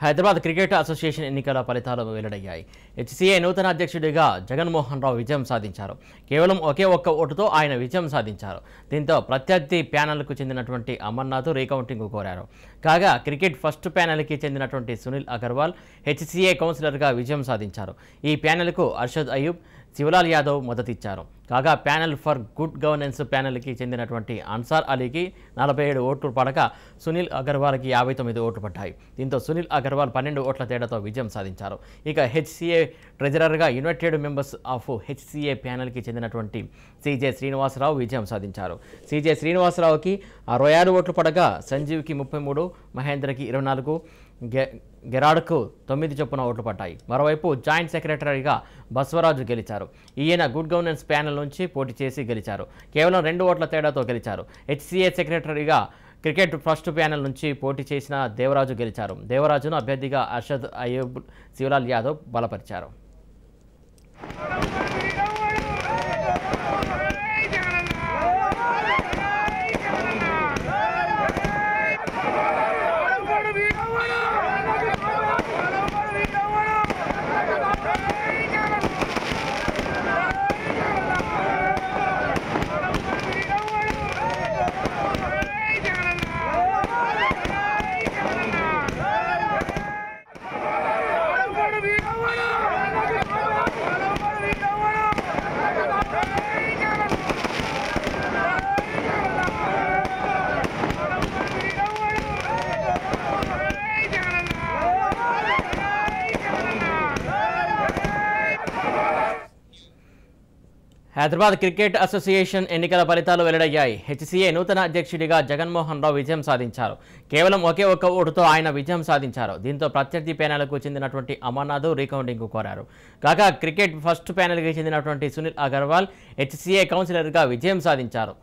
Hyderabad cricket association ఎన్నికల ఫలితాలు వెల్లడయ్యాయి. HCA నూతన అధ్యక్షుడిగా జగన్మోహన్ రావు విజయం సాధించారు. కేవలం ఒకే ఒక్క ఓటుతో ఆయన విజయం సాధించారు. దీంతో ప్రత్యర్థి ప్యానెల్కు చెందినటువంటి అమర్నాథ్ రీకౌంటింగ్ కోరారు. కాగా క్రికెట్ ఫస్ట్ ప్యానెల్కి చెందినటువంటి సునీల్ అగర్వాల్ హెచ్సీఏ కౌన్సిలర్గా విజయం సాధించారు. ఈ ప్యానెల్కు అర్షద్ అయూబ్, శివలాల్ యాదవ్ మద్దతిచ్చారు. కాగా ప్యానెల్ ఫర్ గుడ్ గవర్నెన్స్ ప్యానెల్కి చెందినటువంటి అన్సార్ అలీకి 47 ఓట్లు పడగా సునీల్ అగర్వాల్కి 59 ఓట్లు పడ్డాయి. దీంతో సునీల్ అగర్వాల్ 12 ఓట్ల తేడాతో విజయం సాధించారు. ఇక హెచ్సీఏ ట్రెజరర్గా యునైటెడ్ మెంబర్స్ ఆఫ్ హెచ్సీఏ ప్యానెల్కి చెందినటువంటి సిజే శ్రీనివాసరావు విజయం సాధించారు. సిజే శ్రీనివాసరావుకి 66 ఓట్లు పడగా సంజీవ్కి 33, మహేంద్రకి 24, గెరాడ్కు 9 చొప్పున ఓట్లు పడ్డాయి. మరోవైపు జాయింట్ సెక్రటరీగా బస్వరాజు గెలిచారు. ఈయన గుడ్ గవర్నెన్స్ ప్యానెల్ నుంచి పోటీ చేసి గెలిచారు. కేవలం 2 ఓట్ల తేడాతో గెలిచారు. హెచ్సీఏ సెక్రటరీగా క్రికెట్ ఫస్ట్ ప్యానెల్ నుంచి పోటీ చేసిన దేవరాజు గెలిచారు. దేవరాజును అభ్యర్థిగా అర్షద్ అయూబ్, శివలాల్ యాదవ్ బలపరిచారు. హైదరాబాద్ క్రికెట్ అసోసియేషన్ ఎన్నికల ఫలితాలు వెల్లడయ్యాయి. హెచ్సీఏ నూతన అధ్యక్షుడిగా జగన్మోహన్ రావు విజయం సాధించారు. కేవలం ఒకే ఒక్క ఓటుతో ఆయన విజయం సాధించారు. దీంతో ప్రత్యర్థి ప్యానెల్కు చెందినటువంటి అమర్నాథ్ రీకౌంటింగ్ కోరారు. కాగా క్రికెట్ ఫస్ట్ ప్యానెల్కి చెందినటువంటి సునీల్ అగర్వాల్ హెచ్సీఏ కౌన్సిలర్గా విజయం సాధించారు.